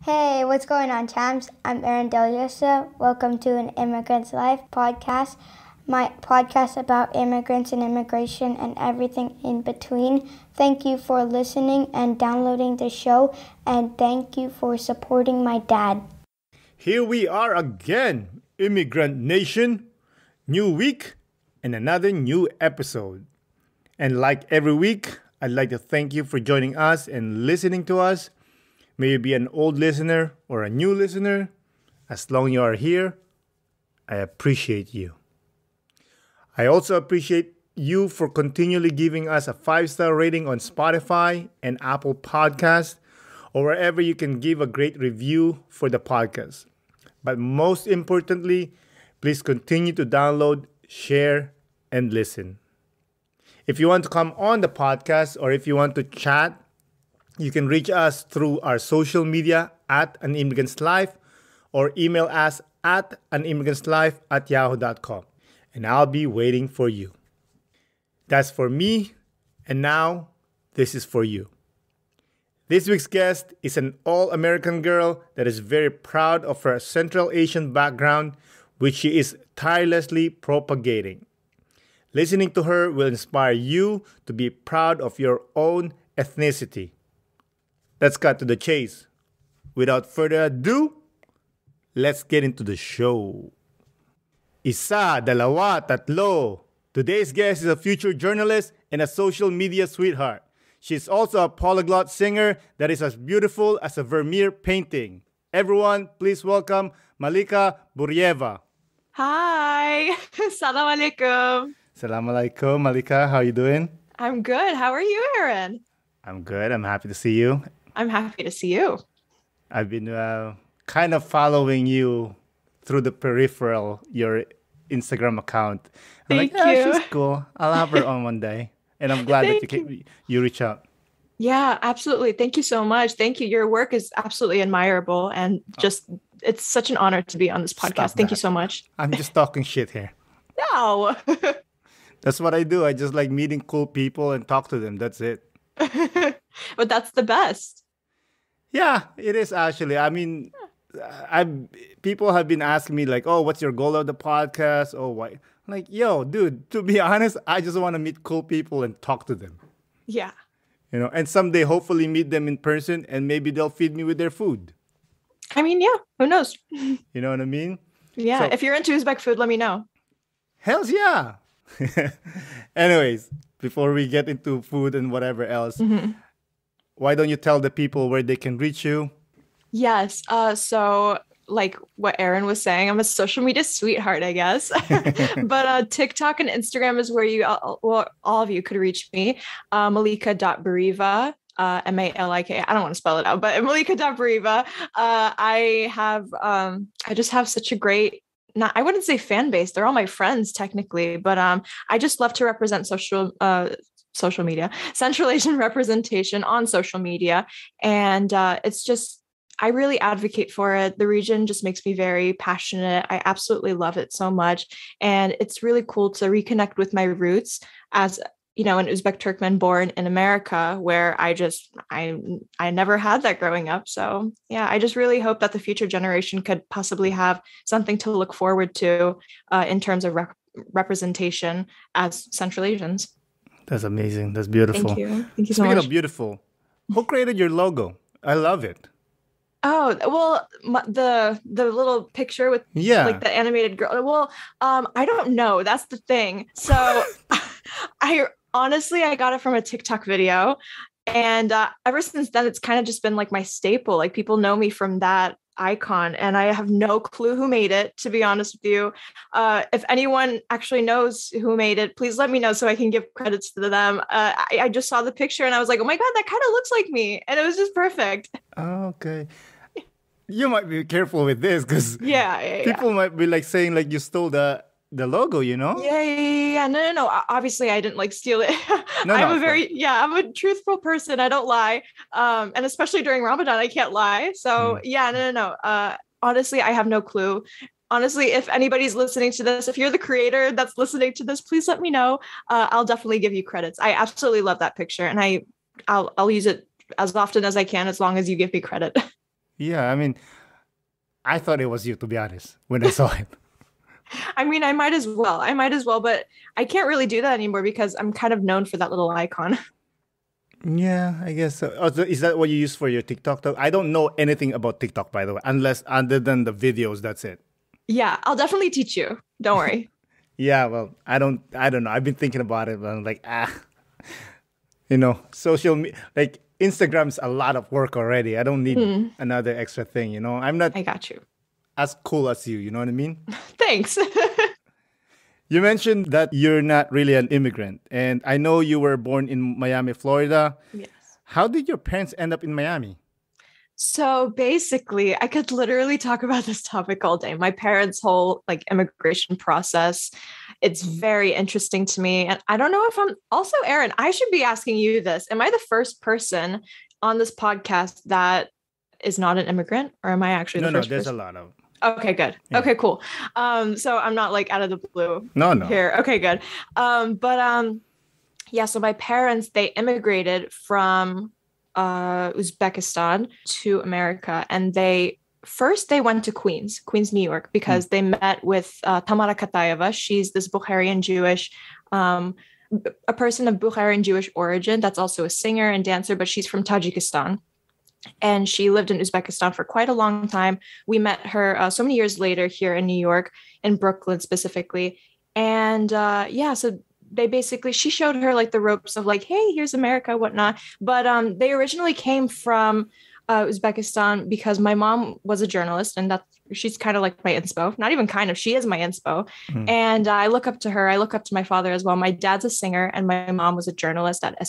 Hey, what's going on, champs? I'm Aaron Deliosa. Welcome to an Immigrant's Life podcast, my podcast about immigrants and immigration and everything in between. Thank you for listening and downloading the show, and thank you for supporting my dad. Here we are again, Immigrant Nation. New week and another new episode. And like every week, I'd like to thank you for joining us and listening to us. May you be an old listener or a new listener. As long as you are here, I appreciate you. I also appreciate you for continually giving us a 5-star rating on Spotify and Apple Podcasts, or wherever you can give a great review for the podcast. But most importantly, please continue to download, share, and listen. If you want to come on the podcast or if you want to chat, you can reach us through our social media at An Immigrant's Life or email us at animmigrantslife@yahoo.com. And I'll be waiting for you. That's for me, and now this is for you. This week's guest is an all-American girl that is very proud of her Central Asian background, which she is tirelessly propagating. Listening to her will inspire you to be proud of your own ethnicity. Let's cut to the chase. Without further ado, let's get into the show. Isa, dalawa, tatlo. Today's guest is a future journalist and a social media sweetheart. She's also a polyglot singer that is as beautiful as a Vermeer painting. Everyone, please welcome Malika Burieva. Hi. Salam alaikum. Salam alaikum, Malika. How are you doing? I'm good. How are you, Aaron? I'm good. I'm happy to see you. I'm happy to see you. I've been kind of following you through the peripheral, your Instagram account. I'm Thank like, you. She's cool. I'll have her on one day. And I'm glad that you reach out. Yeah, absolutely. Thank you so much. Thank you. Your work is absolutely admirable. And just, it's such an honor to be on this podcast. Thank you so much. I'm just talking shit here. No. That's what I do. I just like meeting cool people and talk to them. That's it. But that's the best. Yeah, it is actually. I mean, people have been asking me like, oh, what's your goal of the podcast? Oh, why? I'm like, yo, dude, to be honest, I just want to meet cool people and talk to them. Yeah. You know, and someday hopefully meet them in person and maybe they'll feed me with their food. I mean, yeah, who knows? You know what I mean? Yeah. So, if you're into Uzbek food, let me know. Hells yeah. Anyways, before we get into food and whatever else, why don't you tell the people where they can reach you? Yes. So like what Aaron was saying, I'm a social media sweetheart, I guess. But TikTok and Instagram is where all of you could reach me. Malika.Burieva, Malika. I don't want to spell it out, but Malika.Burieva. I just have such a great, I wouldn't say fan base. They're all my friends technically, but I just love to represent social media, Central Asian representation on social media. And it's just, I really advocate for it. The region just makes me very passionate. I absolutely love it so much. And it's really cool to reconnect with my roots as, you know, an Uzbek Turkmen born in America, where I never had that growing up. So yeah, I just really hope that the future generation could possibly have something to look forward to in terms of representation as Central Asians. That's amazing. That's beautiful. Thank you. Thank you so much. Speaking of beautiful, who created your logo? I love it. Oh, well, the little picture with like the animated girl. Well, I don't know. That's the thing. So I got it from a TikTok video. And ever since then, it's kind of just been like my staple. Like people know me from that icon, and I have no clue who made it, to be honest with you. If anyone actually knows who made it, please let me know so I can give credits to them. I just saw the picture and I was like, oh my God, that kind of looks like me. And it was just perfect. Okay. You might be careful with this because people might be like saying like you stole the logo, you know? Yeah. No. Obviously, I didn't like steal it. I'm a truthful person. I don't lie. And especially during Ramadan, I can't lie. So no. Honestly, I have no clue. Honestly, if anybody's listening to this, if you're the creator that's listening to this, please let me know. I'll definitely give you credits. I absolutely love that picture, and I'll use it as often as I can, as long as you give me credit. Yeah, I mean, I thought it was you, to be honest, when I saw it. I mean, I might as well. I might as well, but I can't really do that anymore because I'm kind of known for that little icon. Yeah, I guess so. Oh, so is that what you use for your TikTok though? I don't know anything about TikTok, by the way, unless other than the videos, that's it. Yeah, I'll definitely teach you. Don't worry. Yeah, well, I don't know. I've been thinking about it, but I'm like, social media, like Instagram's a lot of work already. I don't need another extra thing, I'm not I got you. as cool as you know what I mean? Thanks. You mentioned that you're not really an immigrant, and I know you were born in Miami, Florida. Yes. How did your parents end up in Miami? So basically, I could literally talk about this topic all day. My parents' whole like immigration process, it's very interesting to me. And I don't know if I'm also, Aaron, I should be asking you this. Am I the first person on this podcast that is not an immigrant, or am I actually the No, first there's person? a lot of. Okay, good. Yeah. Okay, cool. So I'm not like out of the blue No. here. Okay, good. Yeah, so my parents, they immigrated from Uzbekistan to America, and they went to Queens, New York, because they met with Tamara Katayeva. She's this Bukharian Jewish, a person of Bukharian Jewish origin that's also a singer and dancer, but she's from Tajikistan. And she lived in Uzbekistan for quite a long time. We met her so many years later here in New York, in Brooklyn specifically. And so she showed her like the ropes of like, hey, here's America, whatnot. But they originally came from Uzbekistan because my mom was a journalist, and she's kind of like my inspo. Not even kind of, she is my inspo. And I look up to her. I look up to my father as well. My dad's a singer, and my mom was a journalist at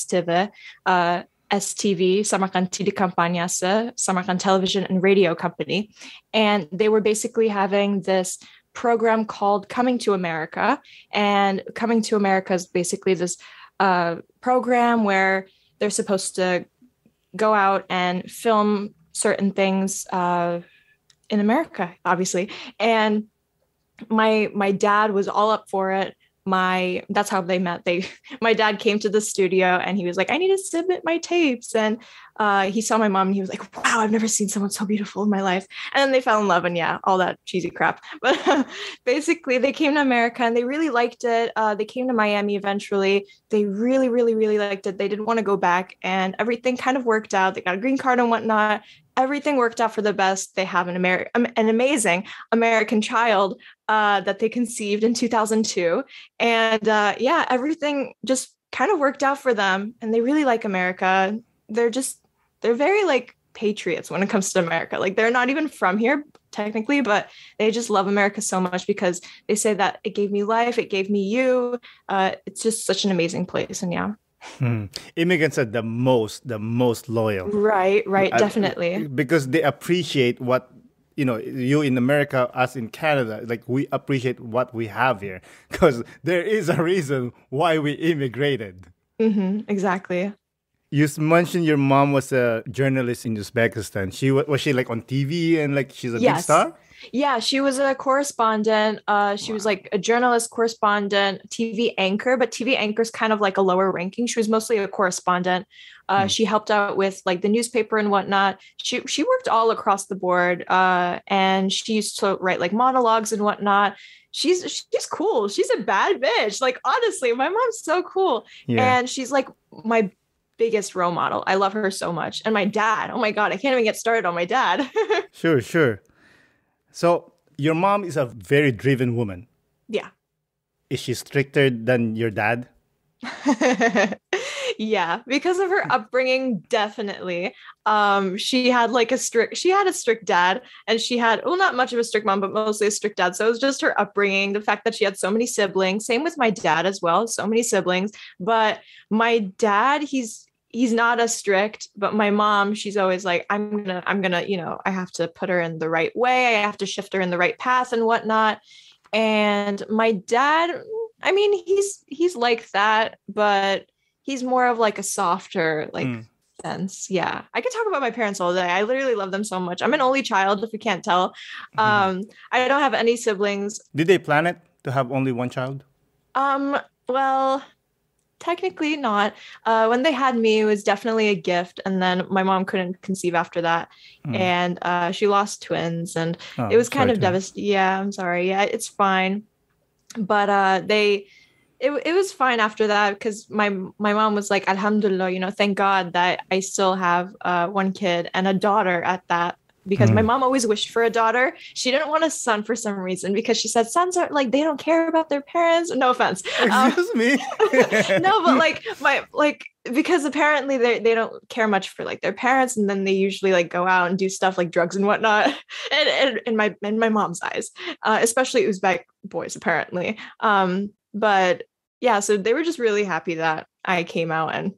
STV, Samarkand TV Kampanyası, Samarkand Television and Radio Company. And they were basically having this program called Coming to America. And Coming to America is basically this program where they're supposed to go out and film certain things in America, obviously. And my dad was all up for it. That's how they met. My dad came to the studio and he was like, I need to submit my tapes. And he saw my mom and he was like, wow, I've never seen someone so beautiful in my life. And then they fell in love, and all that cheesy crap. But basically they came to America and they really liked it. They came to Miami eventually. They really, really, really liked it. They didn't want to go back, and everything kind of worked out. They got a green card and whatnot. Everything worked out for the best. They have an amazing American child that they conceived in 2002. And everything just kind of worked out for them. And they really like America. They're very like patriots when it comes to America. Like, they're not even from here technically, but they just love America so much because they say that it gave me life. It gave me you. It's just such an amazing place. And yeah. Immigrants are the most loyal. Right, definitely. Because they appreciate what, you in America, us in Canada, like we appreciate what we have here. Because there is a reason why we immigrated. Exactly. You mentioned your mom was a journalist in Uzbekistan. Was she like on TV and like she's a big star? Yeah, she was a correspondent. She was like a journalist, correspondent, TV anchor, but TV anchor is kind of like a lower ranking. She was mostly a correspondent. She helped out with like the newspaper and whatnot. She worked all across the board, and she used to write like monologues and whatnot. She's cool. She's a bad bitch. Like, honestly, my mom's so cool. Yeah. And she's like my biggest role model. I love her so much. And my dad, oh my God, I can't even get started on my dad. Sure. So your mom is a very driven woman. Yeah. Is she stricter than your dad? Yeah, because of her upbringing, definitely. She had a strict dad, and she had, well, not much of a strict mom, but mostly a strict dad. So it was just her upbringing, the fact that she had so many siblings. Same with my dad as well, so many siblings. But my dad, he's not as strict, but my mom, she's always like, I'm gonna, I have to put her in the right way. I have to shift her in the right path and whatnot. And my dad, I mean, he's like that, but he's more of like a softer, like sense. Yeah. I could talk about my parents all day. I literally love them so much. I'm an only child, if you can't tell. I don't have any siblings. Did they plan it to have only one child? Well, technically not. When they had me, it was definitely a gift. And then my mom couldn't conceive after that. And she lost twins, and it was kind of devastating. Yeah, I'm sorry. Yeah, it's fine. But it was fine after that, because my mom was like, Alhamdulillah, thank God that I still have one kid, and a daughter at that. Because my mom always wished for a daughter. She didn't want a son for some reason, because she said sons are like, they don't care about their parents. No offense. Excuse me. No, but because apparently they don't care much for like their parents, and then they usually like go out and do stuff like drugs and whatnot. And in my mom's eyes, especially Uzbek boys apparently. But yeah, so they were just really happy that I came out, and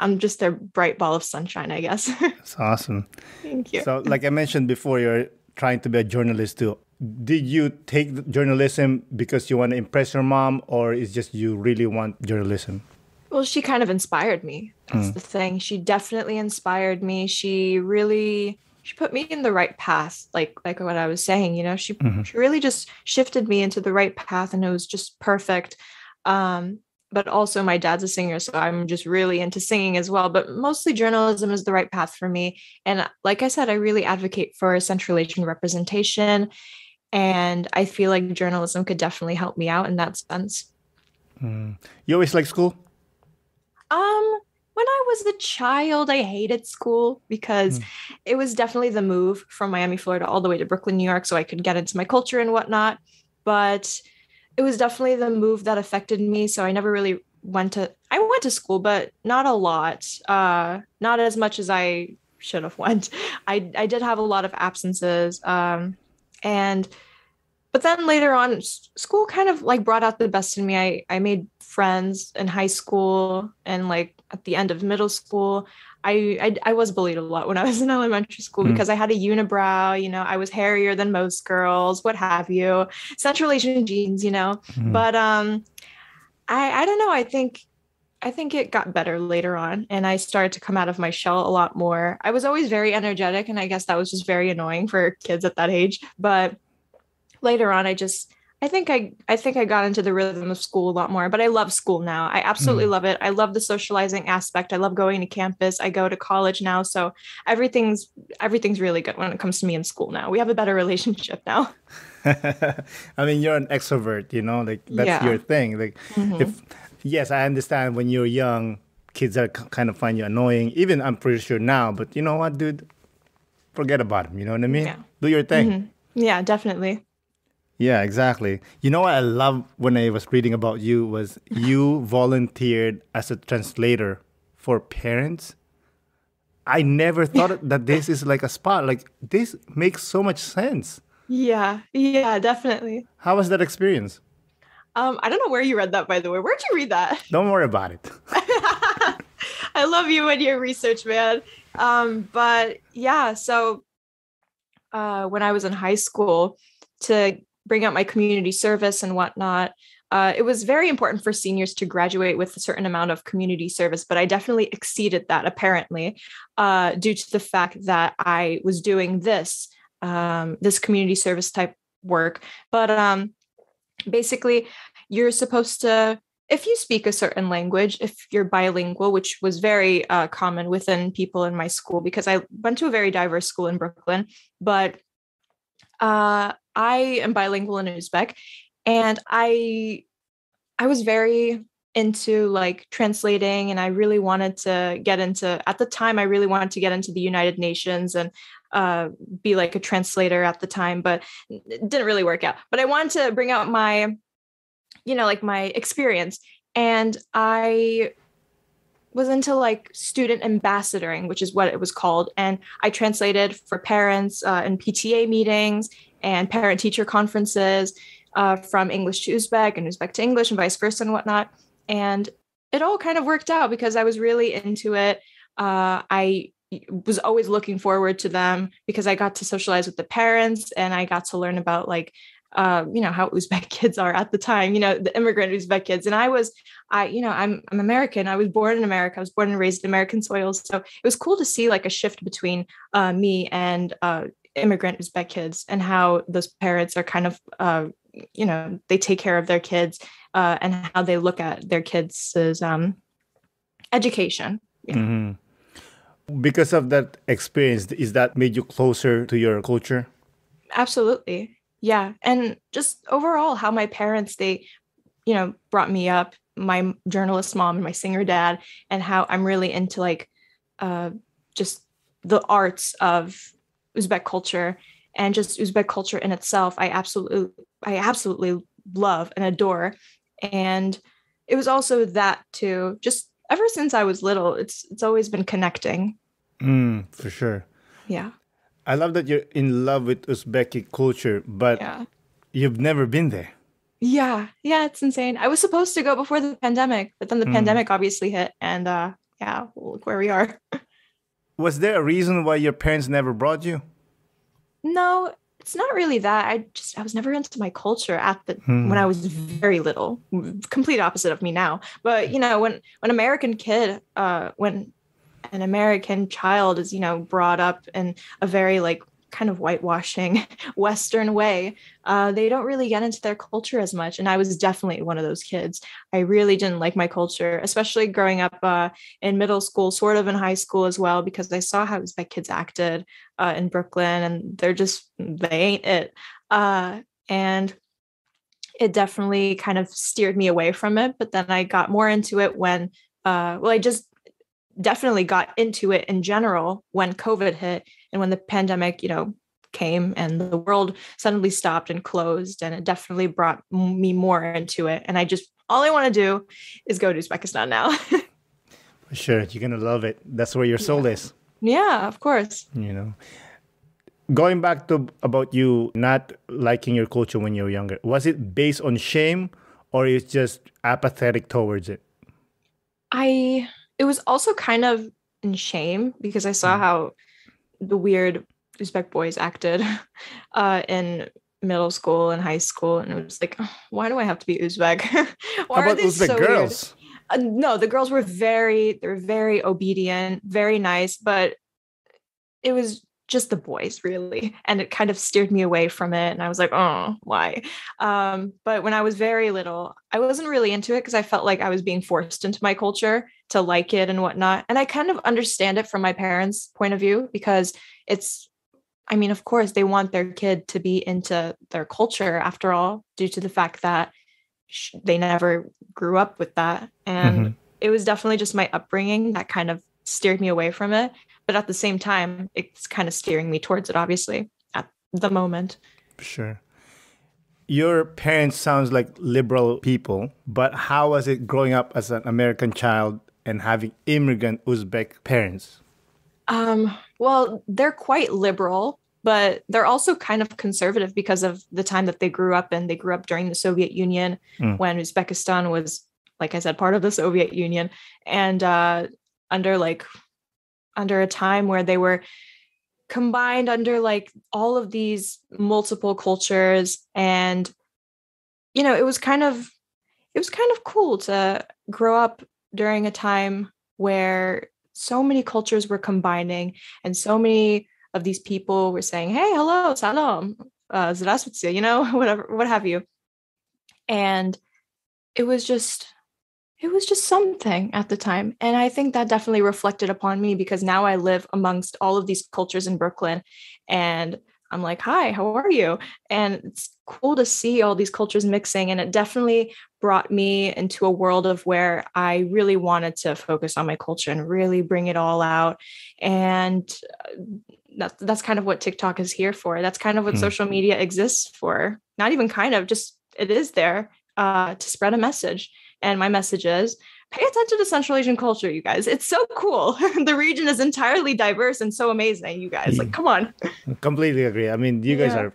I'm just their bright ball of sunshine, I guess. That's awesome. Thank you. So, like I mentioned before, you're trying to be a journalist too. Did you take journalism because you want to impress your mom, or is just you really want journalism? Well, she kind of inspired me. That's the thing. She definitely inspired me. She put me in the right path, like what I was saying. She really just shifted me into the right path, and it was just perfect. But also my dad's a singer, so I'm just really into singing as well. But mostly journalism is the right path for me. And like I said, I really advocate for Central Asian representation. And I feel like journalism could definitely help me out in that sense. You always like school? When I was a child, I hated school because it was definitely the move from Miami, Florida, all the way to Brooklyn, New York, so I could get into my culture and whatnot. But it was definitely the move that affected me. So I never really went to school, but not a lot, not as much as I should have went. I did have a lot of absences. But then later on, school kind of like brought out the best in me. I made friends in high school, and like at the end of middle school, I was bullied a lot when I was in elementary school because I had a unibrow, I was hairier than most girls, what have you, Central Asian genes, but I don't know. I think it got better later on, and I started to come out of my shell a lot more. I was always very energetic, and I guess that was just very annoying for kids at that age. But later on, I think I got into the rhythm of school a lot more, but I love school now. I absolutely love it. I love the socializing aspect. I love going to campus. I go to college now. So everything's really good when it comes to me in school now. We have a better relationship now. I mean, you're an extrovert, like that's your thing. Like yes, I understand when you're young, kids are kind of find you annoying. Even I'm pretty sure now, but you know what, dude? Forget about them. You know what I mean? Yeah. Do your thing. Yeah, definitely. Yeah, exactly. You know what I love when I was reading about you was you volunteered as a translator for parents. I never thought that this is like a spot. Like, this makes so much sense. Yeah, definitely. How was that experience? I don't know where you read that, by the way. Where'd you read that? Don't worry about it. I love you and your research, man. But yeah, so when I was in high school, to bring out my community service and whatnot, it was very important for seniors to graduate with a certain amount of community service, but I definitely exceeded that apparently, due to the fact that I was doing this community service type work. But basically, you're supposed to, if you speak a certain language, if you're bilingual, which was very common within people in my school, because I went to a very diverse school in Brooklyn, but I am bilingual in Uzbek, and I was very into like translating, and I really wanted to get into, at the time, I really wanted to get into the United Nations and be like a translator at the time, but it didn't really work out. But I wanted to bring out my, like my experience, and I was into like student ambassadoring, which is what it was called. And I translated for parents in PTA meetings and parent-teacher conferences from English to Uzbek and Uzbek to English and vice versa and whatnot. And it all kind of worked out because I was really into it. I was always looking forward to them because I got to socialize with the parents, and I got to learn about like, how Uzbek kids are at the time, the immigrant Uzbek kids. And I'm American. I was born in America. I was born and raised in American soils. So it was cool to see like a shift between me and immigrant Uzbek kids, and how those parents are kind of, they take care of their kids and how they look at their kids' education. Yeah. Mm-hmm. Because of that experience, is that made you closer to your culture? Absolutely. Yeah. And just overall, how my parents, they, brought me up, my journalist mom and my singer dad, and how I'm really into like just the arts of Uzbek culture and just Uzbek culture in itself. I absolutely love and adore. And it was also that too, just ever since I was little, it's always been connecting. For sure. Yeah. I love that you're in love with Uzbeki culture, but Yeah. you've never been there. Yeah. Yeah. It's insane. I was supposed to go before the pandemic, but then the pandemic obviously hit, and yeah, look where we are. Was there a reason why your parents never brought you? No, it's not really that. I was never into my culture when I was very little. Complete opposite of me now. But when an American child is, brought up in a very like kind of whitewashing Western way, they don't really get into their culture as much. And I was definitely one of those kids. I really didn't like my culture, especially growing up in middle school, sort of in high school as well, because I saw how Uzbek kids acted in Brooklyn, and they ain't it. And it definitely kind of steered me away from it. But then I got more into it when, I just definitely got into it in general when COVID hit and when the pandemic, came and the world suddenly stopped and closed, and it definitely brought me more into it. And all I want to do is go to Uzbekistan now. For sure. You're going to love it. That's where your soul is. Yeah, of course. Going back to about you not liking your culture when you were younger, was it based on shame or is just apathetic towards it? It was also kind of in shame because I saw how the weird Uzbek boys acted in middle school and high school. And it was like, oh, why do I have to be Uzbek? Why How about Uzbek girls? No, the girls were they're very obedient, very nice, but it was just the boys really. And it kind of steered me away from it. And I was like, oh, why? But when I was very little, I wasn't really into it because I felt like I was being forced into my culture to like it and whatnot. And I kind of understand it from my parents' point of view because of course they want their kid to be into their culture after all, due to the fact that they never grew up with that. And it was definitely just my upbringing that kind of steered me away from it. But at the same time, it's kind of steering me towards it, obviously, at the moment. Sure. Your parents sounds like liberal people, but how was it growing up as an American child and having immigrant Uzbek parents? Well, they're quite liberal, but they're also kind of conservative because of the time that they grew up in. They grew up during the Soviet Union when Uzbekistan was, like I said, part of the Soviet Union, and under a time where they were combined under like all of these multiple cultures. And, it was kind of cool to grow up during a time where so many cultures were combining and so many of these people were saying, hey, hello, salam, здравствуйте, whatever, what have you. And it was just something at the time. And I think that definitely reflected upon me because now I live amongst all of these cultures in Brooklyn and I'm like, hi, how are you? And it's cool to see all these cultures mixing. And it definitely brought me into a world of where I really wanted to focus on my culture and really bring it all out. And that's kind of what TikTok is here for. That's kind of what social media exists for. Not even kind of, just it is there to spread a message. And my message is, pay attention to Central Asian culture, you guys. It's so cool. The region is entirely diverse and so amazing, you guys. Like, come on. Completely agree. I mean, you guys are,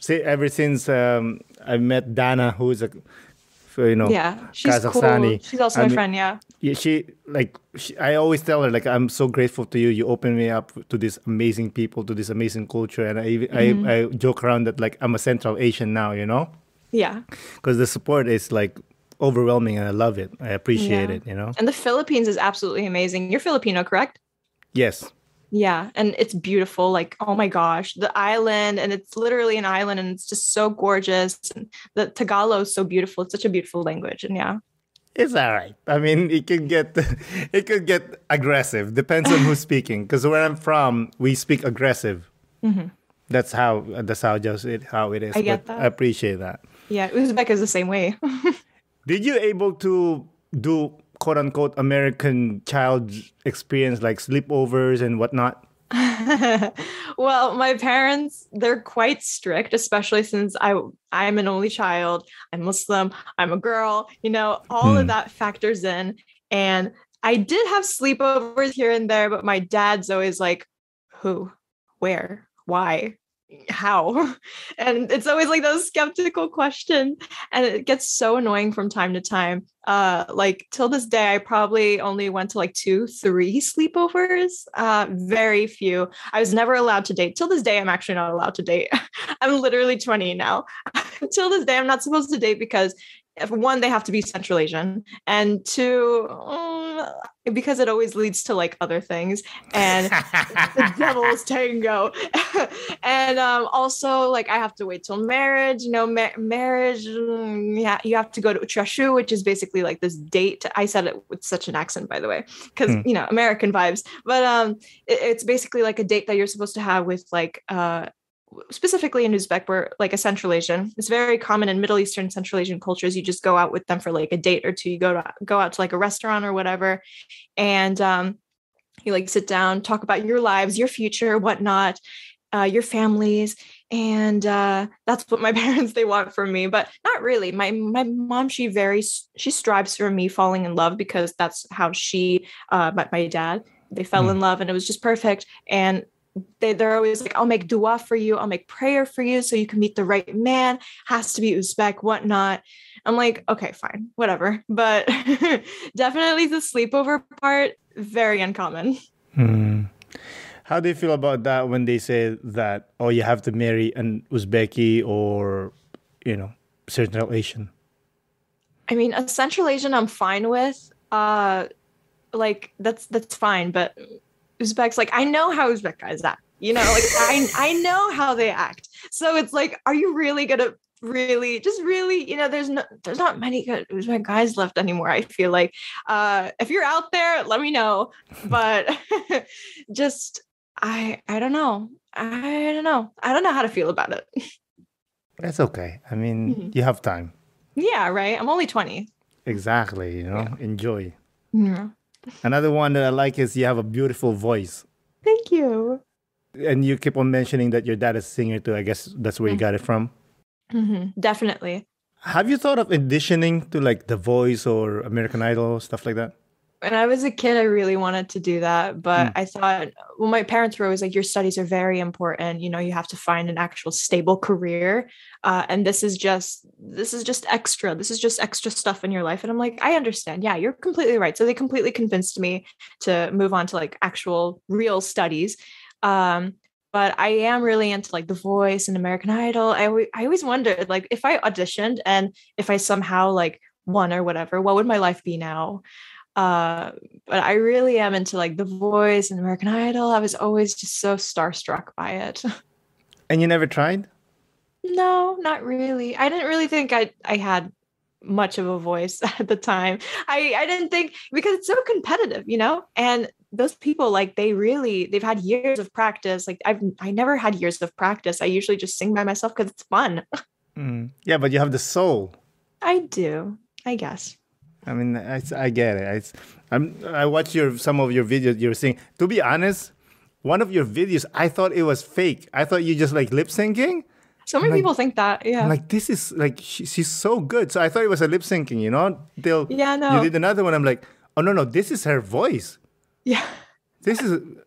ever since I met Dana, who is she's Kazakhstani. Cool. She's also my friend, yeah. I always tell her, like, I'm so grateful to you. You opened me up to these amazing people, to this amazing culture. And I joke around that, like, I'm a Central Asian now, Yeah. Because the support is, like, overwhelming and I love it. I appreciate it, And the Philippines is absolutely amazing. You're Filipino, correct? Yes. Yeah, and it's beautiful. Like, oh my gosh, the island, and it's literally an island, and it's just so gorgeous. And the Tagalog is so beautiful. It's such a beautiful language, and yeah. It's all right. I mean, it could get it could get aggressive. Depends on who's speaking. Because where I'm from, we speak aggressive. That's how it is. I get But that. I appreciate that. Yeah, Uzbek is the same way. Did you able to do quote unquote American child experience like sleepovers and whatnot? Well, my parents, they're quite strict, especially since I'm an only child. I'm Muslim, I'm a girl, all of that factors in. And I did have sleepovers here and there, but my dad's always like, who, where, why, how? And it's always like those skeptical questions. And it gets so annoying from time to time. Like till this day, I probably only went to like 2-3 sleepovers. Very few. I was never allowed to date. Till this day, I'm actually not allowed to date. I'm literally 20 now. Till this day, I'm not supposed to date because one, they have to be Central Asian, and two, because it always leads to like other things, and the devil's tango. And also, like, I have to wait till marriage. Marriage. Yeah, you have to go to Uchashu, which is basically like this date. I said it with such an accent, by the way, because American vibes. But it's basically like a date that you're supposed to have with like specifically in Uzbek, we're like a Central Asian. It's very common in Middle Eastern, Central Asian cultures. You just go out with them for like a date or two. You go out to like a restaurant or whatever, and you like sit down, talk about your lives, your future, whatnot, your families, and that's what my parents they want from me. But not really. My mom, she strives for me falling in love, because that's how she met my dad. They fell in love, and it was just perfect. And they're always like, I'll make dua for you. I'll make prayer for you so you can meet the right man. Has to be Uzbek, whatnot. I'm like, okay, fine, whatever. But definitely the sleepover part, very uncommon. How do you feel about that when they say that, oh, you have to marry an Uzbeki or, Central Asian? I mean, a Central Asian I'm fine with. Like that's fine, but Uzbeks, like, I know how Uzbek guys act, like I know how they act. So it's like, are you really gonna really, there's not many good Uzbek guys left anymore. I feel like if you're out there, let me know. But just I don't know. I don't know how to feel about it. That's okay. I mean, you have time. Yeah, right. I'm only 20. Exactly. Enjoy. Yeah. Another one that I like is you have a beautiful voice. Thank you. And you keep on mentioning that your dad is a singer too. I guess that's where you got it from. Definitely. Have you thought of auditioning to like The Voice or American Idol, stuff like that? When I was a kid, I really wanted to do that. But I thought, well, my parents were always like, your studies are very important. You have to find an actual stable career. And this is just extra. This is just extra stuff in your life. And I'm like, I understand. Yeah, you're completely right. So they completely convinced me to move on to like actual real studies. But I am really into like The Voice and American Idol. I always wondered, like, if I auditioned and if I somehow like won or whatever, what would my life be now? But I really am into like The Voice and American Idol. I was always just so starstruck by it. And you never tried? No, not really. I didn't really think I had much of a voice at the time. I didn't think, because it's so competitive, and those people, like, they've had years of practice. Like I never had years of practice. I usually just sing by myself because it's fun. Yeah, but you have the soul. I do, I guess. I mean, I get it. I watched some of your videos. You were saying, to be honest, one of your videos, I thought it was fake. I thought you just like lip syncing. So many people think that. Yeah. I'm like, this is like, she's so good. So I thought it was a lip syncing, Till no. you did another one. I'm like, oh no, this is her voice. Yeah.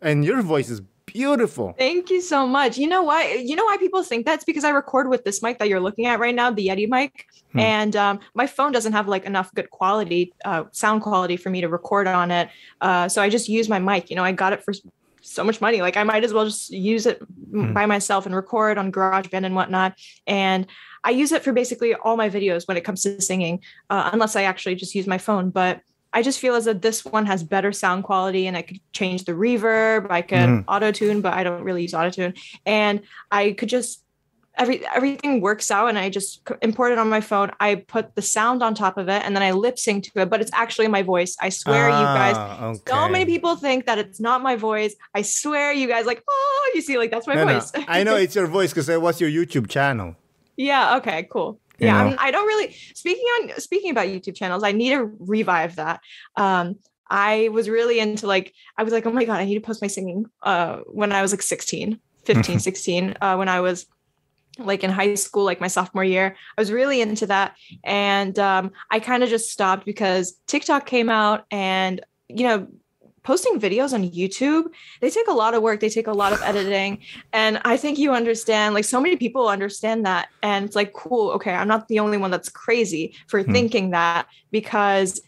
And your voice is beautiful. Thank you so much. You know why? People think that's because I record with this mic that you're looking at right now, the Yeti mic. And my phone doesn't have like enough good quality, sound quality for me to record on it. So I just use my mic. I got it for so much money. Like, I might as well just use it by myself and record on GarageBand and whatnot. And I use it for basically all my videos when it comes to singing, unless I actually just use my phone. But I just feel as if this one has better sound quality, and I could change the reverb. I could auto tune, but I don't really use auto tune, and I could just everything works out, and I just import it on my phone. I put the sound on top of it, and then I lip sync to it, but it's actually my voice. I swear, you guys, so many people think that it's not my voice. I swear, you guys, like, oh, you see, like, that's my voice. No. I know it's your voice because I watched your YouTube channel. Yeah. Okay, cool. Yeah. I don't really, speaking about YouTube channels, I need to revive that. I was really into I was like, oh my God, I need to post my singing when I was like 15, 16, when I was like in high school, like my sophomore year. I was really into that. And I kind of just stopped because TikTok came out, and, posting videos on YouTube, they take a lot of work. They take a lot of editing. And I think you understand, like, so many people understand that. And it's like, cool. Okay. I'm not the only one that's crazy for thinking that, because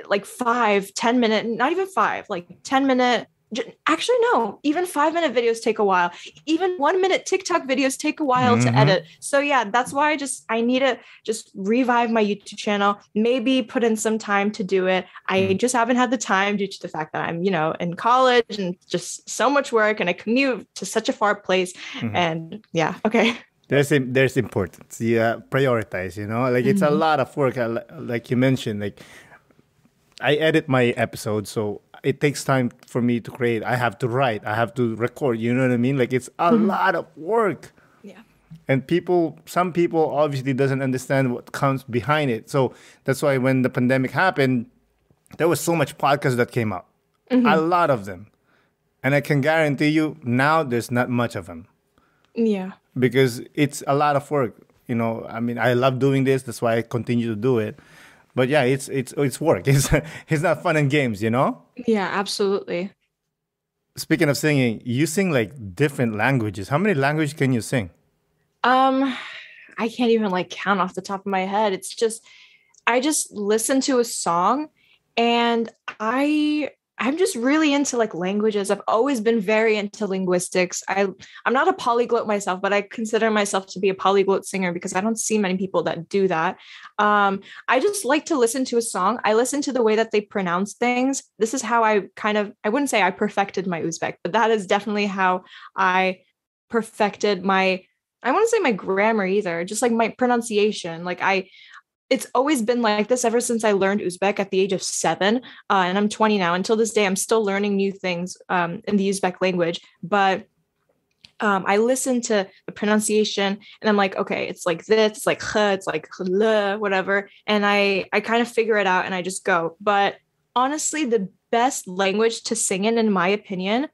like 5-10 minute, not even 5, like 10-minute, actually, no, even 5-minute videos take a while. Even 1-minute TikTok videos take a while to edit. So yeah, that's why I need to just revive my YouTube channel, maybe put in some time to do it. I just haven't had the time due to the fact that I'm, in college and just so much work, and I commute to such a far place. And yeah, okay. There's importance. You prioritize, like it's a lot of work. Like you mentioned, like I edit my episodes, so it takes time for me to create. I have to write. I have to record. You know what I mean? Like, it's a lot of work. Yeah. And some people obviously doesn't understand what comes behind it. So that's why when the pandemic happened, there was so much podcasts that came out. A lot of them. And I can guarantee you now there's not much of them. Yeah. Because it's a lot of work. I mean, I love doing this. That's why I continue to do it. But yeah, it's work. It's not fun and games, Yeah, absolutely. Speaking of singing, you sing like different languages. How many languages can you sing? I can't even count off the top of my head. It's just, I just listen to a song, and I'm just really into languages. I've always been very into linguistics. I'm not a polyglot myself, but I consider myself to be a polyglot singer because I don't see many people that do that. I just like to listen to a song. I listen to the way that they pronounce things. This is how I wouldn't say I perfected my Uzbek, but that is definitely how I perfected I wouldn't say my grammar either, just my pronunciation. It's always been like this ever since I learned Uzbek at the age of 7. And I'm 20 now. Until this day, I'm still learning new things in the Uzbek language. But I listen to the pronunciation, and I'm like, okay, it's like this, it's like kh, it's like khl, whatever. And I kind of figure it out, and I just go. But honestly, the best language to sing in my opinion,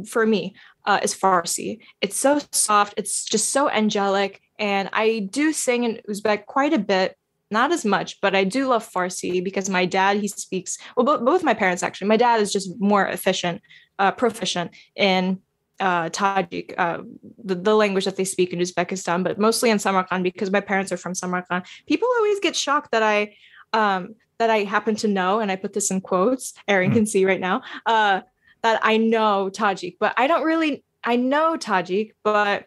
for me, is Farsi. It's so soft. It's just so angelic. And I do sing in Uzbek quite a bit. Not as much, but I do love Farsi because my dad, he speaks, well, both my parents, actually. My dad is just more proficient in Tajik, the language that they speak in Uzbekistan, but mostly in Samarkand because my parents are from Samarkand. People always get shocked that I happen to know, and I put this in quotes, Erin can see right now, that I know Tajik, but I know Tajik, but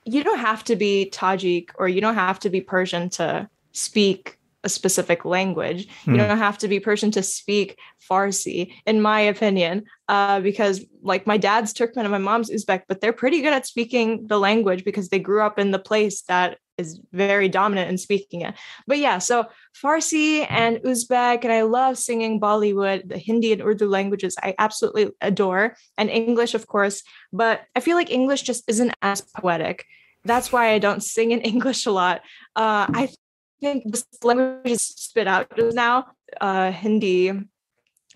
you don't have to be Tajik or you don't have to be Persian to speak a specific language. You don't have to be Persian to speak Farsi, in my opinion, because my dad's Turkmen and my mom's Uzbek, but they're pretty good at speaking the language because they grew up in the place that is very dominant in speaking it. But yeah, so Farsi and Uzbek, and I love singing Bollywood, the Hindi and Urdu languages I absolutely adore, and English, of course, but I feel like English just isn't as poetic. That's why I don't sing in English a lot. I think this language is spit out now, Hindi,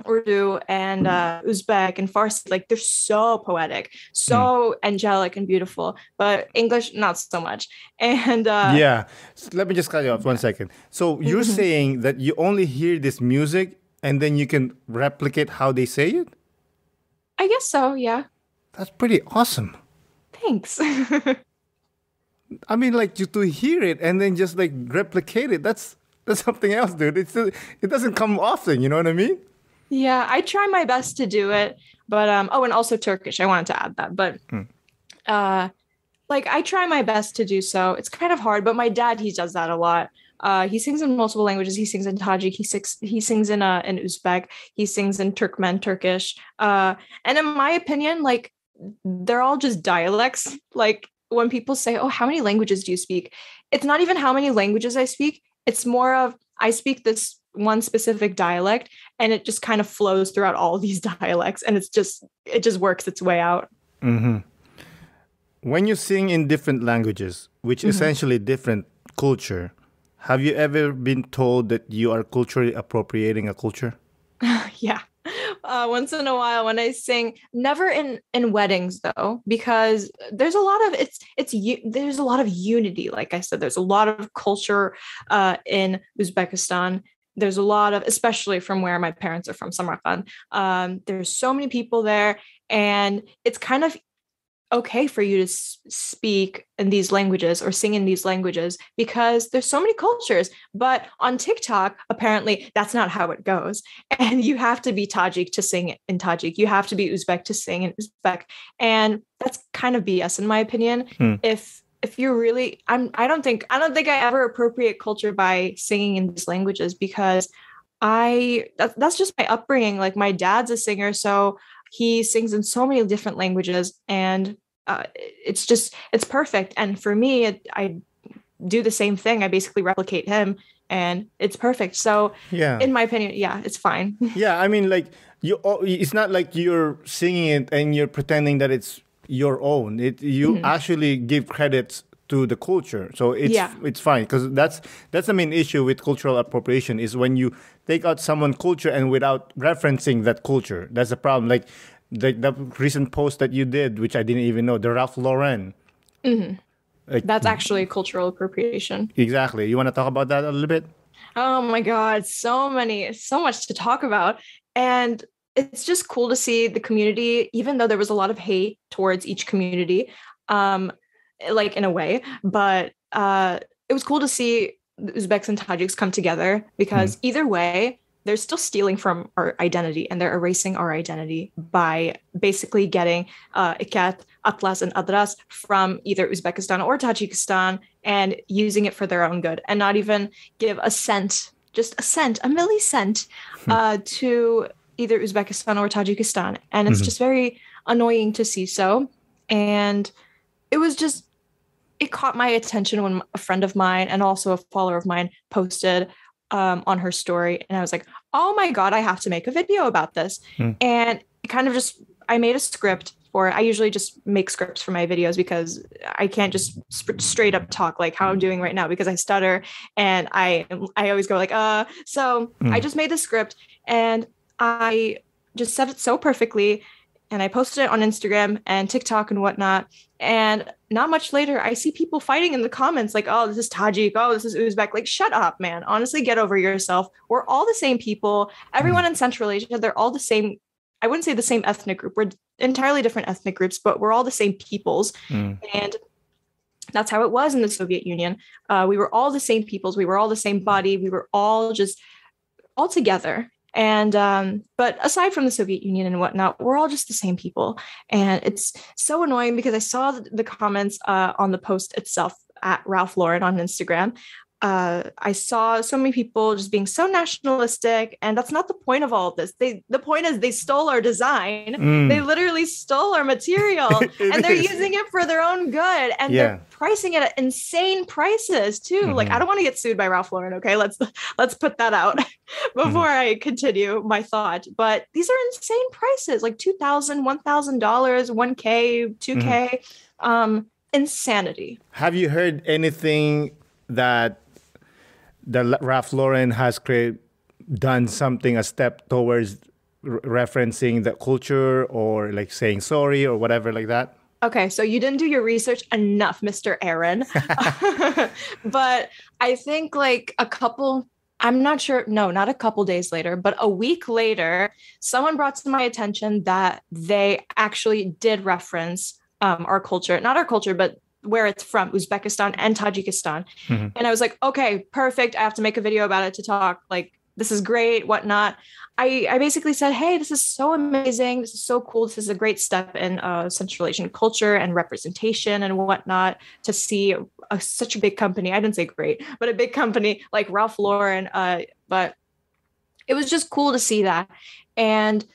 Urdu, and Uzbek and Farsi, they're so poetic, so angelic and beautiful, but English, not so much. And yeah, so let me just cut you off 1 second. So you're saying that you only hear this music and then you can replicate how they say it? I guess so, yeah. That's pretty awesome. Thanks. I mean, to hear it and then just replicate it, that's something else, dude. It doesn't come often, you know what I mean? Yeah, I try my best to do it, but and also Turkish. I wanted to add that, but I try my best to do so. It's kind of hard, but my dad, he does that a lot. He sings in multiple languages. He sings in Tajik. He sings in Uzbek. He sings in Turkmen, Turkish. And in my opinion, like they're all just dialects. Like when people say, "Oh, how many languages do you speak?" It's not even how many languages I speak. It's more of I speak this one specific dialect, and it just kind of flows throughout all these dialects, and it just works its way out. Mm-hmm. When you sing in different languages, which essentially different culture, have you ever been told that you are culturally appropriating a culture? Yeah. Once in a while when I sing, never in weddings though, because there's a lot of there's a lot of unity. Like I said, there's a lot of culture in Uzbekistan. There's a lot of, especially from where my parents are from, Samarkand. There's so many people there, and it's kind of okay for you to speak in these languages or sing in these languages because there's so many cultures. But on TikTok, apparently that's not how it goes. And you have to be Tajik to sing in Tajik. You have to be Uzbek to sing in Uzbek. And that's kind of BS in my opinion. If you're really, I don't think I ever appropriate culture by singing in these languages because that's just my upbringing. Like my dad's a singer, so he sings in so many different languages, and it's perfect. And for me, I do the same thing. I basically replicate him, and it's perfect. So, Yeah, in my opinion, yeah, it's fine. yeah. I mean, like it's not like you're singing it and you're pretending that it's your own. You actually give credits to the culture, so it's fine because that's the main issue with cultural appropriation is when you take out someone's culture and without referencing that culture. That's the problem. Like the recent post that you did, which I didn't even know, the Ralph Lauren. Like, That's actually cultural appropriation. Exactly. You want to talk about that a little bit? Oh my God, so much to talk about. And it's just cool to see the community, even though there was a lot of hate towards each community, like in a way, but it was cool to see the Uzbeks and Tajiks come together because either way, they're still stealing from our identity and they're erasing our identity by basically getting Ikat, Atlas, and Adras from either Uzbekistan or Tajikistan and using it for their own good and not even give a cent, just a cent, a millicent to either Uzbekistan or Tajikistan. And it's just very annoying to see so. And it caught my attention when a friend of mine and also a follower of mine posted on her story. And I was like, oh my God, I have to make a video about this. And it kind of I made a script for it. I usually just make scripts for my videos because I can't just straight up talk like how I'm doing right now because I stutter and I always go like, so I just made the script and I just said it so perfectly. And I posted it on Instagram and TikTok and whatnot. And not much later, I see people fighting in the comments like, oh, this is Tajik. Oh, this is Uzbek. Like, shut up, man. Honestly, get over yourself. We're all the same people. Everyone in Central Asia, they're all the same. I wouldn't say the same ethnic group. We're entirely different ethnic groups, but we're all the same peoples. And that's how it was in the Soviet Union. We were all the same peoples. We were all the same body. We were all just all together. And but aside from the Soviet Union and whatnot, we're all just the same people. And it's so annoying because I saw the comments on the post itself at Ralph Lauren on Instagram. I saw so many people just being so nationalistic, and that's not the point of all of this. The point is they stole our design. They literally stole our material and they're using it for their own good. And they're pricing it at insane prices too. Like, I don't want to get sued by Ralph Lauren. Okay, let's put that out before I continue my thought. But these are insane prices, like $2,000, $1,000, $1K, $2K. Insanity. Have you heard anything that the Ralph Lauren has done something, a step towards referencing the culture or like saying sorry or whatever like that? Okay, so you didn't do your research enough, Mr. Aaron. But I think like I'm not sure, no, not a couple days later, but a week later, someone brought to my attention that they actually did reference our culture, not our culture, but where it's from, Uzbekistan and Tajikistan. And I was like, okay, perfect. I have to make a video about it to talk. Like, this is great, whatnot. I basically said, hey, this is so amazing. This is so cool. This is a great step in Central Asian culture and representation and whatnot to see such a big company. I didn't say great, but a big company like Ralph Lauren. But it was just cool to see that. And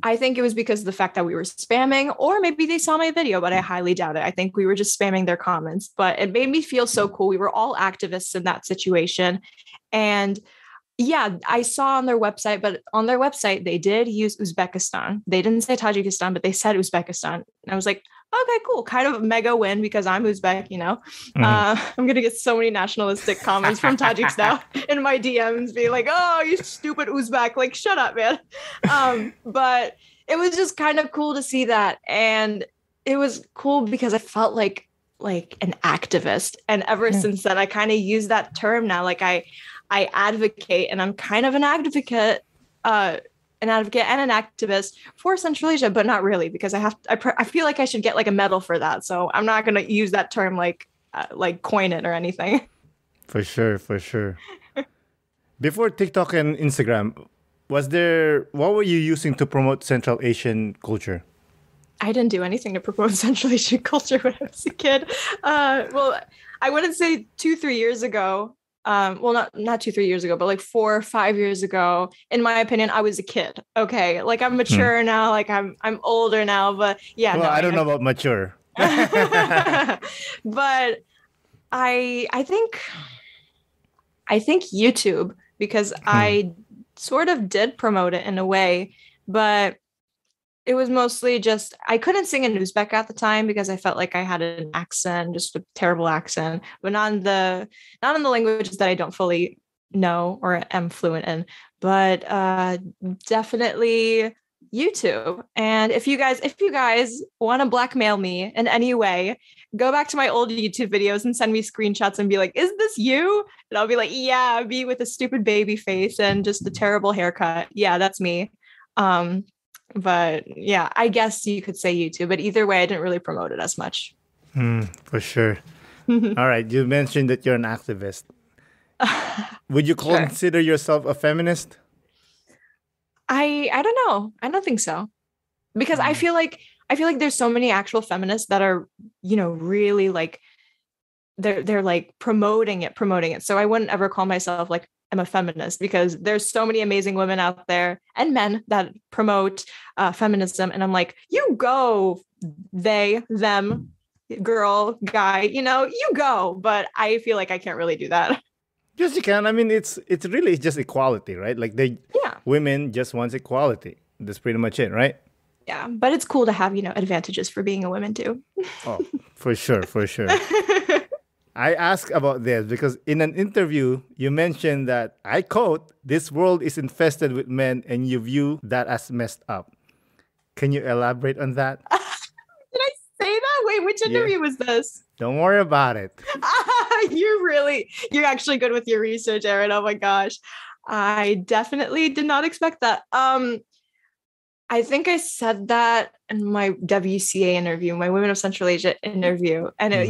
I think it was because of the fact that we were spamming, or maybe they saw my video, but I highly doubt it. I think we were just spamming their comments, but it made me feel so cool. We were all activists in that situation. And yeah, I saw on their website, but on their website, they did use Uzbekistan. They didn't say Tajikistan, but they said Uzbekistan. And I was like, okay, cool. Kind of a mega win because I'm Uzbek, you know. I'm going to get so many nationalistic comments from Tajiks now in my DMs being like, oh, you stupid Uzbek. Like, shut up, man. But it was just kind of cool to see that. And it was cool because I felt like an activist. And ever since then, I kind of use that term now. Like I advocate, and I'm kind of an advocate and an activist for Central Asia, but not really, because I feel like I should get like a medal for that. So I'm not going to use that term like coin it or anything. For sure. Before TikTok and Instagram, what were you using to promote Central Asian culture? I didn't do anything to promote Central Asian culture when I was a kid. Well, I wouldn't say 2-3 years ago. Well, not 2-3 years ago, but like 4 or 5 years ago, in my opinion, I was a kid. Okay. Like I'm mature now, like I'm older now, but yeah. Well, no, I don't know about mature. But I think YouTube, because I sort of did promote it in a way, but it was mostly just, I couldn't sing in Uzbek at the time because I felt like I had an accent, just a terrible accent, but not in the languages that I don't fully know or am fluent in, but definitely YouTube. And if you guys want to blackmail me in any way, go back to my old YouTube videos and send me screenshots and be like, is this you? And I'll be like, yeah, me with a stupid baby face and just a terrible haircut. Yeah, that's me. But yeah, I guess you could say YouTube, but either way, I didn't really promote it as much. For sure. All right. You mentioned that you're an activist. Would you consider yourself a feminist? I don't know. I don't think so. Because I feel like there's so many actual feminists that are, really like they're like promoting it. So I wouldn't ever call myself like I'm a feminist, because there's so many amazing women out there and men that promote feminism. And I'm like, you go, they, them, girl, guy, you go. But I feel like I can't really do that. Yes, you can. I mean, it's really just equality, right? Like women just wants equality. That's pretty much it, right? Yeah, but it's cool to have, advantages for being a woman too. Oh, for sure. I ask about this because in an interview, you mentioned that, I quote, "This world is infested with men and you view that as messed up." Can you elaborate on that? Did I say that? Wait, which interview was this? Don't worry about it. You're actually good with your research, Aaron. Oh my gosh. I definitely did not expect that. I think I said that in my WCA interview, my Women of Central Asia interview. And it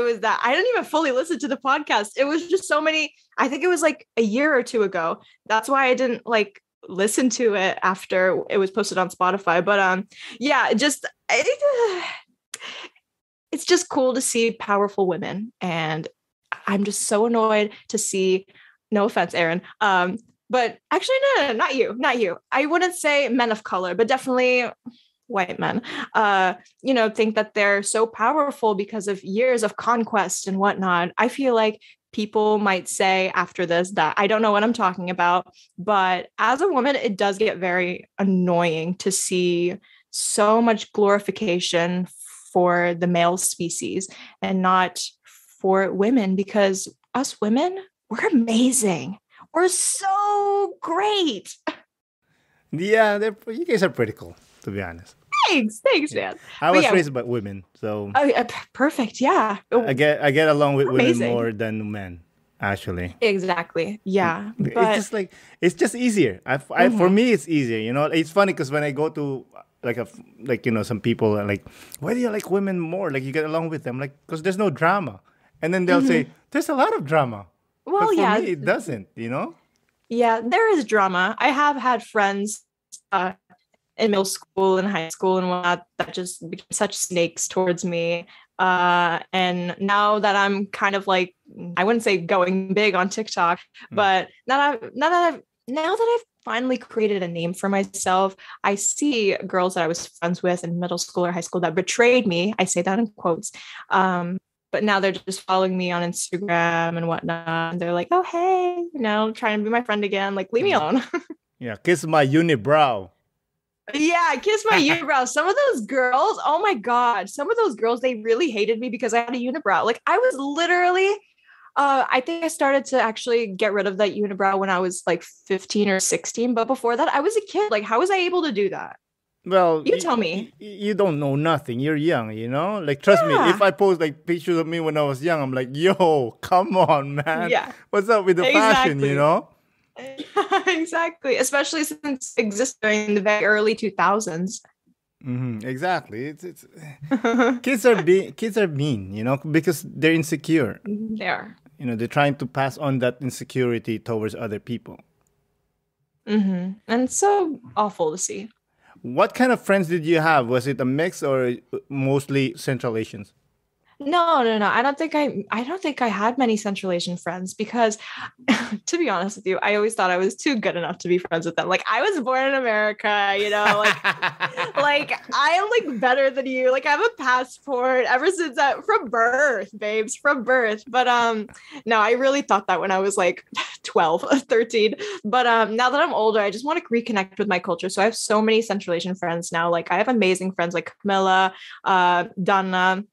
was that. I didn't even fully listen to the podcast. It was just so many. I think it was like a year or two ago. That's why I didn't listen to it after it was posted on Spotify. But it's just cool to see powerful women. And I'm just so annoyed to see, no offense, Aaron, but actually, no, not you. I wouldn't say men of color, but definitely white men, think that they're so powerful because of years of conquest and whatnot. I feel like people might say after this that I don't know what I'm talking about, but as a woman, it does get very annoying to see so much glorification for the male species and not for women, because us women, we're amazing. We're so great. Yeah, you guys are pretty cool, to be honest. Thanks, man. I was raised by women, so perfect. Yeah, I get along with women more than men, actually. Exactly. Yeah, but it's just easier. For me, it's easier. It's funny because when I go to some people are like, why do you like women more? Like you get along with them, like because there's no drama, and then they'll say there's a lot of drama. Well, but for me, it doesn't, Yeah, there is drama. I have had friends uh, in middle school and high school and whatnot that just became such snakes towards me. And now that I'm kind of like, I wouldn't say going big on TikTok, but now that I've finally created a name for myself, I see girls that I was friends with in middle school or high school that betrayed me. I say that in quotes. But now they're just following me on Instagram and whatnot. And they're like, oh, hey, trying to be my friend again. Like, leave me alone. Yeah, kiss my unibrow. Yeah, kiss my unibrow. Some of those girls, oh my God, some of those girls, they really hated me because I had a unibrow. Like, I was literally, I think I started to actually get rid of that unibrow when I was like 15 or 16. But before that, I was a kid. Like, how was I able to do that? Well, you tell me. You don't know nothing. You're young, Like, trust me, if I post like pictures of me when I was young, I'm like, yo, come on, man. Yeah. What's up with the fashion, Exactly. Especially since it exists during the very early 2000s. Exactly. It's kids are mean, because they're insecure. They are. They're trying to pass on that insecurity towards other people. And it's so awful to see. What kind of friends did you have? Was it a mix or mostly Central Asians? No. I don't think I had many Central Asian friends because, to be honest with you, I always thought I was too good enough to be friends with them. Like, I was born in America, like, like I am like better than you. Like, I have a passport ever since from birth, babes, from birth. But no, I really thought that when I was like 12, 13. But now that I'm older, I just want to reconnect with my culture. So I have so many Central Asian friends now. Like, I have amazing friends like Camilla, Dana,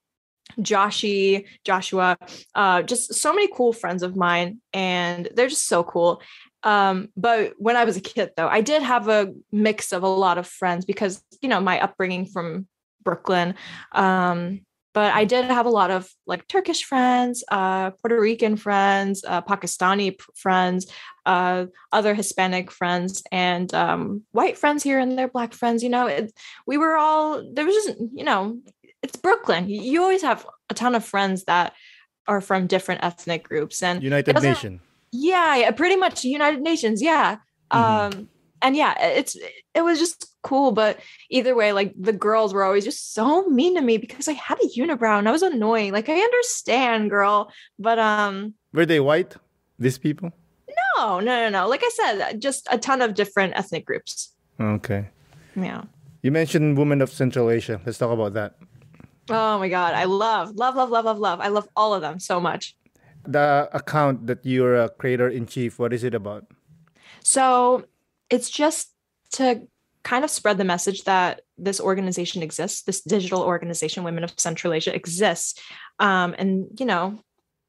Joshua, just so many cool friends of mine, and they're just so cool. But when I was a kid, though, I did have a mix of a lot of friends because, my upbringing from Brooklyn. But I did have a lot of like Turkish friends, Puerto Rican friends, Pakistani friends, other Hispanic friends, and white friends here and there, Black friends. We were all, there was just, it's Brooklyn. You always have a ton of friends that are from different ethnic groups and United Nation. Yeah, pretty much United Nations. Yeah. And yeah, it was just cool. But either way, like the girls were always just so mean to me because I had a unibrow and I was annoying. Like, I understand, girl, but were they white? These people? No. Like I said, just a ton of different ethnic groups. Okay. Yeah. You mentioned Women of Central Asia. Let's talk about that. Oh my God. I love. I love all of them so much. The account that you're a creator-in-chief, what is it about? So it's just to kind of spread the message that this organization exists, this digital organization, Women of Central Asia, exists. And,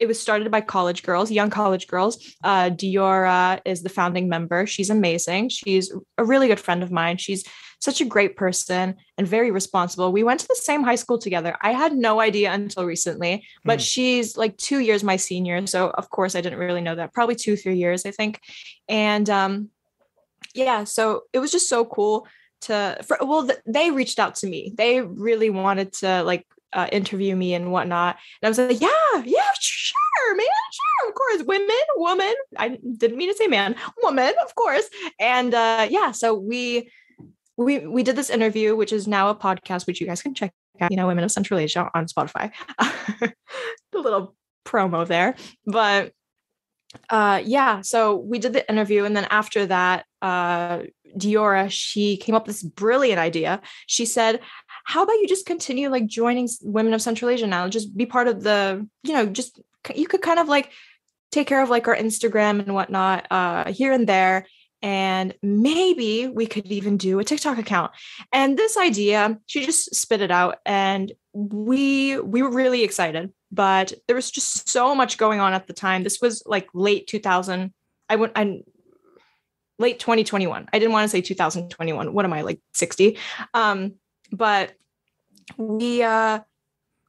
it was started by college girls, young college girls. Diora is the founding member. She's amazing. She's a really good friend of mine. She's such a great person and very responsible. We went to the same high school together. I had no idea until recently, but she's like 2 years my senior. So of course I didn't really know that. Probably 2-3 years, I think. And yeah, so it was just so cool they reached out to me. They really wanted to interview me and whatnot. And I was like, yeah, sure, man, sure, of course. Woman. I didn't mean to say man, woman, of course. And yeah, so we did this interview, which is now a podcast, which you guys can check out, Women of Central Asia on Spotify. The little promo there. But yeah, so we did the interview. And then after that, Diora, she came up with this brilliant idea. She said, how about you just continue joining Women of Central Asia now? Just be part of the, just, you could kind of take care of our Instagram and whatnot here and there. And maybe we could even do a TikTok account. And this idea, she just spit it out. And we were really excited, but there was just so much going on at the time. This was late 2000. Late 2021. I didn't want to say 2021. What am I, 60? But we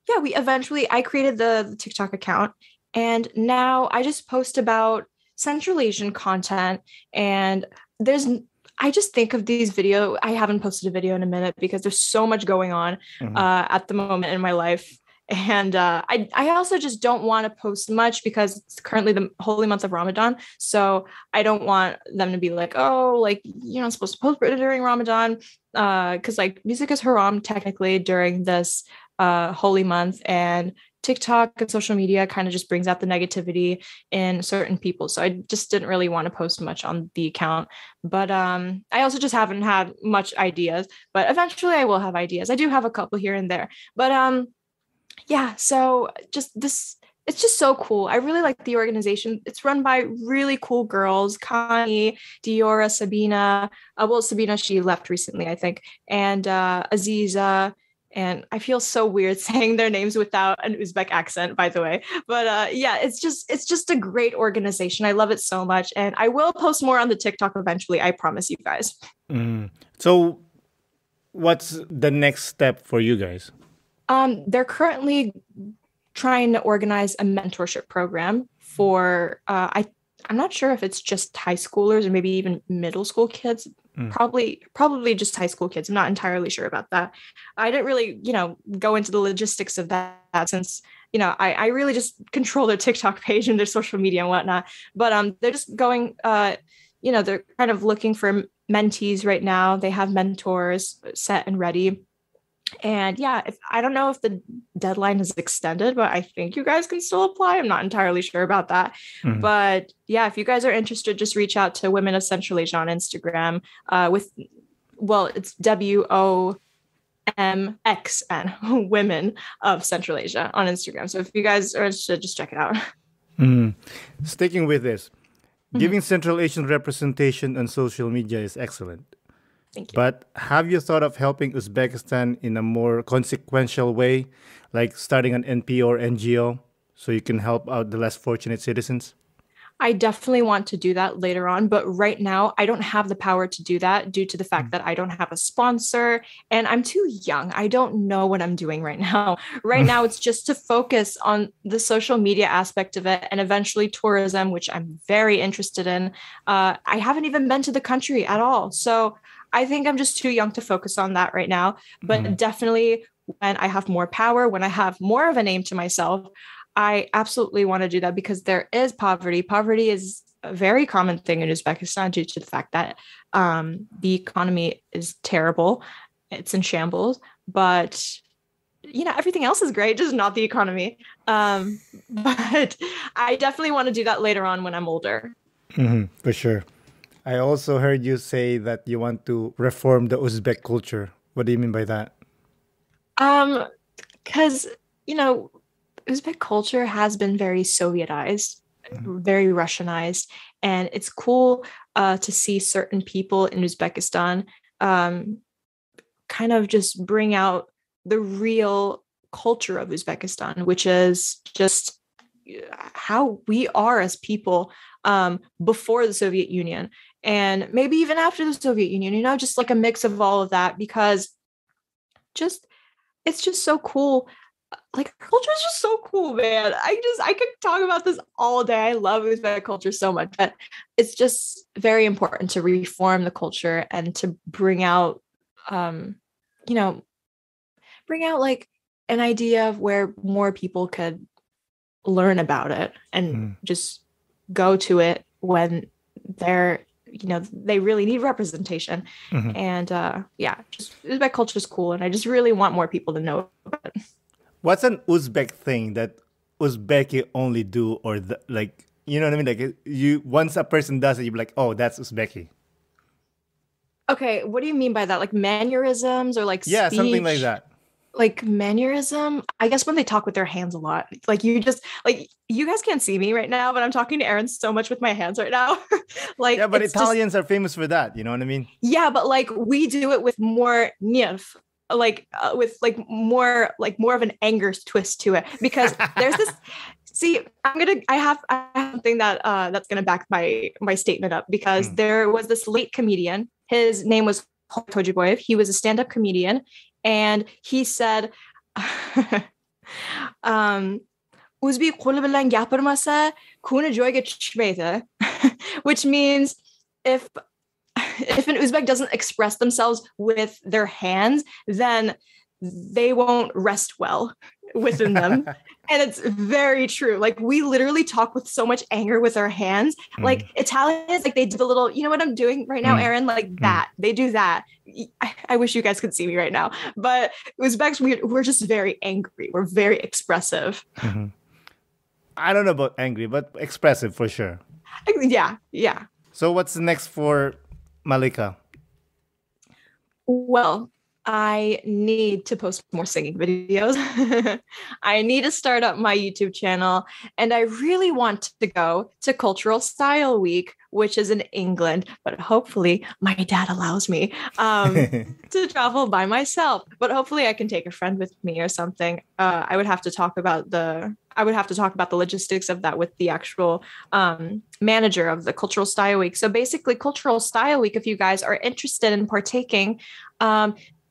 eventually, I created the TikTok account, and now I just post about Central Asian content. And I just think of these videos. I haven't posted a video in a minute because there's so much going on at the moment in my life. And I also just don't want to post much because it's currently the holy month of Ramadan. So I don't want them to be like, oh, like, you're not supposed to post during Ramadan. Because like music is haram technically during this holy month. And TikTok and social media kind of just brings out the negativity in certain people. So I just didn't really want to post much on the account. But I also just haven't had much ideas. But eventually I will have ideas. I do have a couple here and there. But yeah, so just this, it's just so cool. I really like the organization. It's run by really cool girls, Connie, Diora, Sabina. Well, Sabina, she left recently, I think, and Aziza. And I feel so weird saying their names without an Uzbek accent, by the way. But yeah, it's just a great organization. I love it so much. And I will post more on the TikTok eventually. I promise you guys. So what's the next step for you guys? They're currently trying to organize a mentorship program for I'm not sure if it's just high schoolers or maybe even middle school kids. Probably just high school kids. I'm not entirely sure about that. I didn't really, go into the logistics of that since, I really just control their TikTok page and their social media and whatnot. But they're just going, they're kind of looking for mentees right now. They have mentors set and ready. And yeah, I don't know if the deadline is extended, but I think you guys can still apply. I'm not entirely sure about that. But yeah, if you guys are interested, just reach out to Women of Central Asia on Instagram it's WOMXN, Women of Central Asia on Instagram. So if you guys are interested, just check it out. Sticking with this, giving Central Asian representation on social media is excellent. Thank you. But have you thought of helping Uzbekistan in a more consequential way, like starting an NPO or NGO, so you can help out the less fortunate citizens? I definitely want to do that later on, but right now I don't have the power to do that due to the fact that I don't have a sponsor and I'm too young. I don't know what I'm doing right now. Right now, it's just to focus on the social media aspect of it and eventually tourism, which I'm very interested in. I haven't even been to the country at all. So I think I'm just too young to focus on that right now. But definitely when I have more power, when I have more of a name to myself, I absolutely want to do that because there is poverty. Poverty is a very common thing in Uzbekistan due to the fact that the economy is terrible. It's in shambles, but everything else is great, just not the economy. But I definitely want to do that later on when I'm older. For sure. I also heard you say that you want to reform the Uzbek culture. What do you mean by that? Because, Uzbek culture has been very Sovietized, very Russianized, and it's cool to see certain people in Uzbekistan kind of just bring out the real culture of Uzbekistan, which is just how we are as people before the Soviet Union and maybe even after the Soviet Union, just like a mix of all of that, because it's just so cool. Like, our culture is just so cool, man. I could talk about this all day. I love Uzbek culture so much, but it's just very important to reform the culture and to bring out, like an idea of where more people could learn about it and just go to it when they're, they really need representation. And just Uzbek culture is cool. And I just really want more people to know about it. What's an Uzbek thing that Uzbeki only do, or you know what I mean? Like, once a person does it, you're like, oh, that's Uzbeki. Okay, what do you mean by that? Like mannerisms or like speech? Something like that. Like mannerism, I guess when they talk with their hands a lot. Like you guys can't see me right now, but I'm talking to Aaron so much with my hands right now. Like, yeah, but Italians are famous for that. You know what I mean? Yeah, but like we do it with more nerve. With more of an anger twist to it, because there's this I have something that's gonna back my statement up, because there was this late comedian. His name was Tojiboyev. He was a stand-up comedian, and he said Uzbek qo'li bilan gapirmasa kuni joyiga tushmaydi, which means if an Uzbek doesn't express themselves with their hands, then they won't rest well. within them. And it's very true. Like we literally talk with so much anger with our hands. Like Italians, like they do the little, you know what I'm doing right now, Aaron? Like that. They do that. I wish you guys could see me right now. But Uzbeks, we're just very angry. We're very expressive. I don't know about angry, but expressive for sure. Yeah. So what's next for Malika? Well, I need to post more singing videos. I need to start up my YouTube channel. And I really want to go to Cultural Style Week, which is in England. But hopefully my dad allows me to travel by myself. But hopefully I can take a friend with me or something. I would have to talk about the logistics of that with the actual manager of the Cultural Style Week. So basically, Cultural Style Week, if you guys are interested in partaking,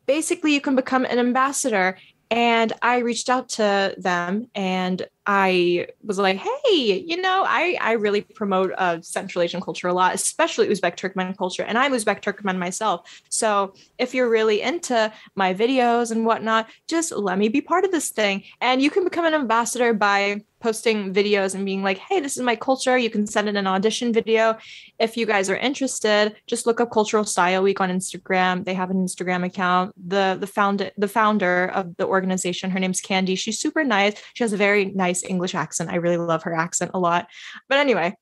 basically you can become an ambassador. And I reached out to them and I was like, hey, I really promote Central Asian culture a lot, especially Uzbek Turkmen culture. And I'm Uzbek Turkmen myself. So if you're really into my videos and whatnot, just let me be part of this thing. And you can become an ambassador by posting videos and being like, hey, this is my culture. You can send in an audition video. If you guys are interested, just look up Cultural Style Week on Instagram. They have an Instagram account. The founder of the organization, her name's Candy. She's super nice. She has a very nice English accent. I really love her accent a lot. But anyway,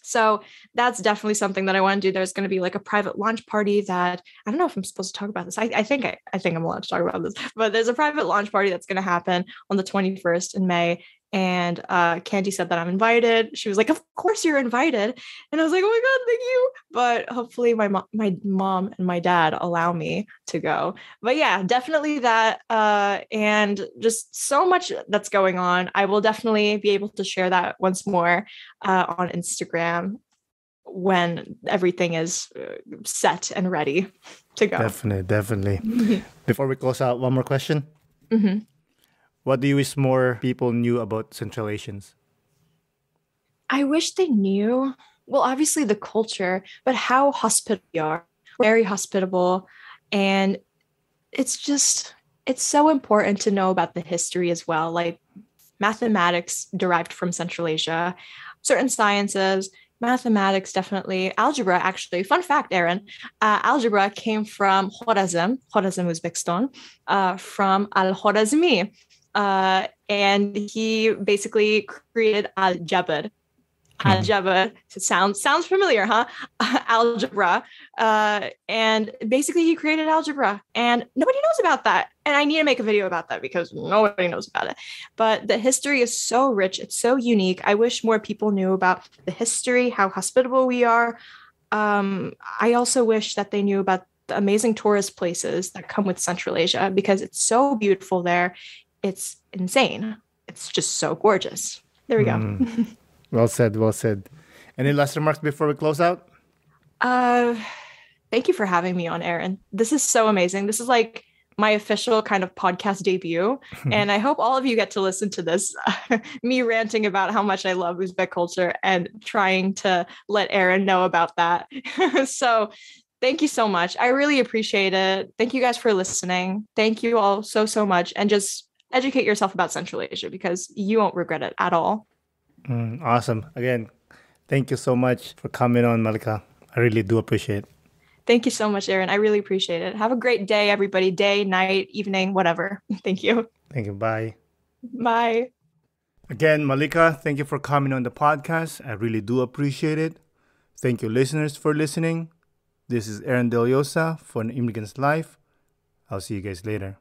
so that's definitely something that I want to do. There's going to be like a private launch party that I don't know if I'm supposed to talk about this. I think I'm allowed to talk about this, but there's a private launch party that's going to happen on the 21st in May. And Candy said that I'm invited. She was like, of course you're invited. And I was like, oh my God, thank you. But hopefully my mom and my dad allow me to go. But yeah, definitely that. And just so much that's going on. I will definitely be able to share that once more on Instagram when everything is set and ready to go. Definitely. Before we close out, one more question. What do you wish more people knew about Central Asians? I wish they knew, well, obviously the culture, but how hospitable we are. We're very hospitable. And it's so important to know about the history as well. Like mathematics derived from Central Asia, certain sciences, mathematics, definitely. Algebra, actually. Fun fact, Aaron. Algebra came from Khwarazm, Uzbekistan, from Al-Khwarazmi. And he basically created Al-Jabr. Al-Jabr sounds familiar, huh? Algebra. And basically he created algebra and nobody knows about that. And I need to make a video about that because nobody knows about it. But the history is so rich. It's so unique. I wish more people knew about the history, how hospitable we are. I also wish that they knew about the amazing tourist places that come with Central Asia because it's so beautiful there. It's insane. It's just so gorgeous. There we go. Well said. Any last remarks before we close out? Thank you for having me on, Aaron. This is so amazing. This is like my official kind of podcast debut. And I hope all of you get to listen to this, me ranting about how much I love Uzbek culture and trying to let Aaron know about that. So thank you so much. I really appreciate it. Thank you guys for listening. Thank you all so much. And just educate yourself about Central Asia because you won't regret it at all. Awesome. Again, thank you so much for coming on, Malika. I really do appreciate it. Thank you so much, Aaron. I really appreciate it. Have a great day, everybody. Day, night, evening, whatever. Thank you. Thank you. Bye. Bye. Again, Malika, thank you for coming on the podcast. I really do appreciate it. Thank you, listeners, for listening. This is Aaron Deliosa for An Immigrant's Life. I'll see you guys later.